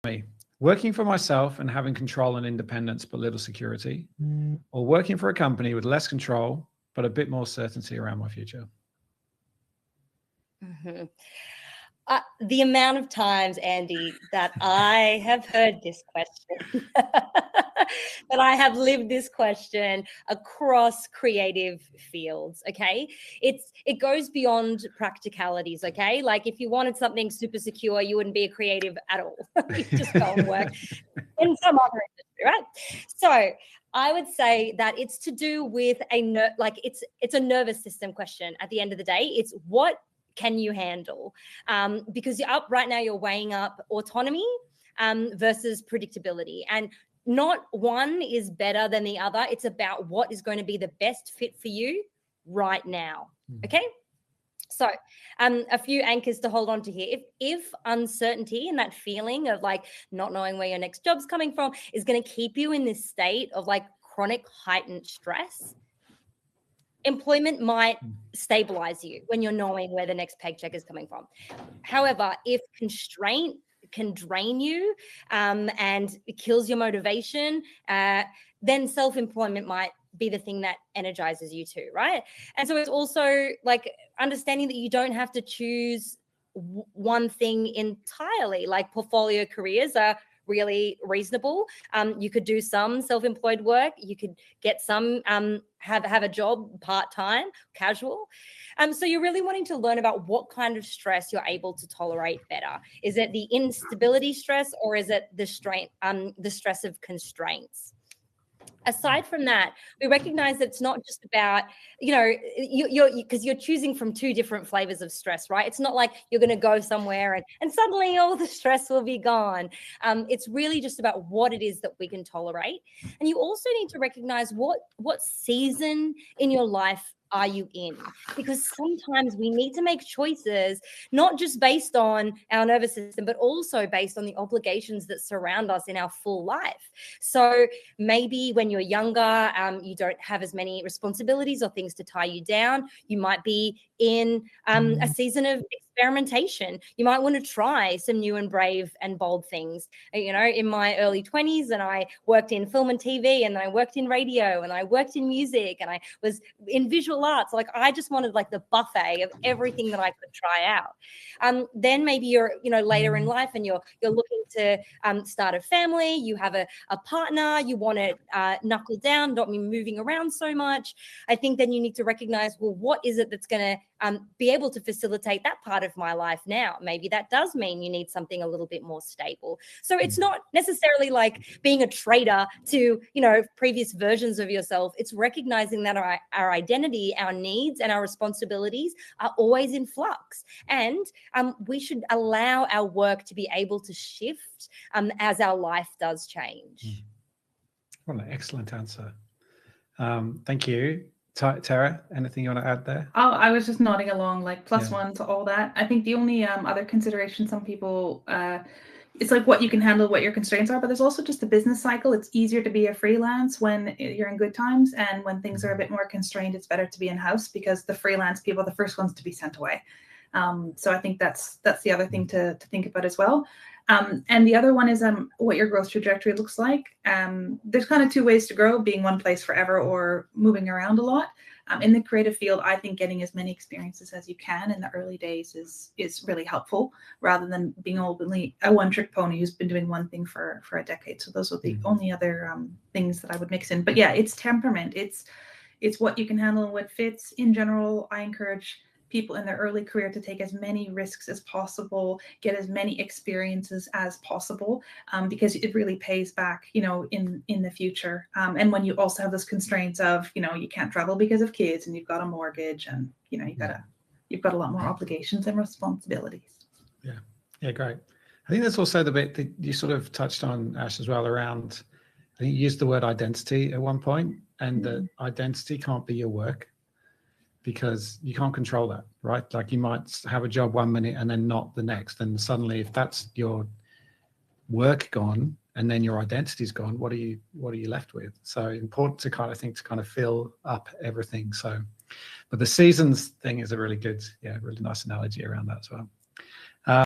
me, working for myself and having control and independence but little security, or working for a company with less control but a bit more certainty around my future? Mm-hmm. The amount of times, Andy, that I have heard this question, that I have lived this question across creative fields, okay? It goes beyond practicalities, okay? Like if you wanted something super secure, you wouldn't be a creative at all. You just go and work in some other industry, right? So I would say that it's to do with it's a nervous system question at the end of the day. It's what can you handle? Because you're up right now, you're weighing up autonomy versus predictability. And not one is better than the other. It's about what is going to be the best fit for you right now. Okay? So a few anchors to hold on to here. If uncertainty and that feeling of like not knowing where your next job's coming from is going to keep you in this state of like chronic heightened stress, employment might stabilize you when you're knowing where the next paycheck is coming from. However, if constraint can drain you and it kills your motivation, then self-employment might be the thing that energizes you too, right? And so it's also like understanding that you don't have to choose one thing entirely. Like portfolio careers are really reasonable. You could do some self-employed work. You could get some have a job part-time, casual. So you're really wanting to learn about what kind of stress you're able to tolerate better. Is it the instability stress or is it the stress of constraints? Aside from that, we recognize that it's not just about, because you're choosing from two different flavors of stress, right? It's not like you're going to go somewhere and suddenly all the stress will be gone. It's really just about what it is that we can tolerate. And you also need to recognize what season in your life are you in? Because sometimes we need to make choices, not just based on our nervous system, but also based on the obligations that surround us in our full life. So maybe when you're younger, you don't have as many responsibilities or things to tie you down. You might be in a season of experimentation. You might want to try some new and brave and bold things. In my early 20s, and I worked in film and TV, and I worked in radio, and I worked in music, and I was in visual arts. Like I just wanted like the buffet of everything that I could try out. Then maybe you're later in life and you're looking to start a family. You have a partner. You want to knuckle down, not be moving around so much. I think then you need to recognize, well, what is it that's going to be able to facilitate that part of my life now? Maybe that does mean you need something a little bit more stable. So it's not necessarily like being a traitor to, previous versions of yourself. It's recognizing that our identity, our needs, and our responsibilities are always in flux. And we should allow our work to be able to shift as our life does change. What an excellent answer. Thank you. Tara, anything you want to add there? Oh, I was just nodding along, like plus one to all that. I think the only other consideration some people, it's like what you can handle, what your constraints are, but there's also just the business cycle. It's easier to be a freelance when you're in good times, and when things are a bit more constrained, it's better to be in-house, because the freelance people are the first ones to be sent away. So I think that's the other thing to think about as well. And the other one is what your growth trajectory looks like. There's kind of two ways to grow: being one place forever or moving around a lot. In the creative field, I think getting as many experiences as you can in the early days is really helpful, rather than being only a one-trick pony who's been doing one thing for a decade. So those are the only other things that I would mix in. But yeah, it's temperament. It's what you can handle and what fits. In general, I encourage people in their early career to take as many risks as possible, get as many experiences as possible, because it really pays back, in the future. And when you also have those constraints of, you can't travel because of kids, and you've got a mortgage, and you've got a lot more obligations and responsibilities. Yeah, great. I think that's also the bit that you sort of touched on, Ash, as well, around, I think you used the word identity at one point, and that identity can't be your work, because you can't control that, right? Like you might have a job one minute and then not the next. And suddenly, if that's your work gone and then your identity's gone, what are you left with? So important to kind of fill up everything. So, but the seasons thing is a really good, really nice analogy around that as well.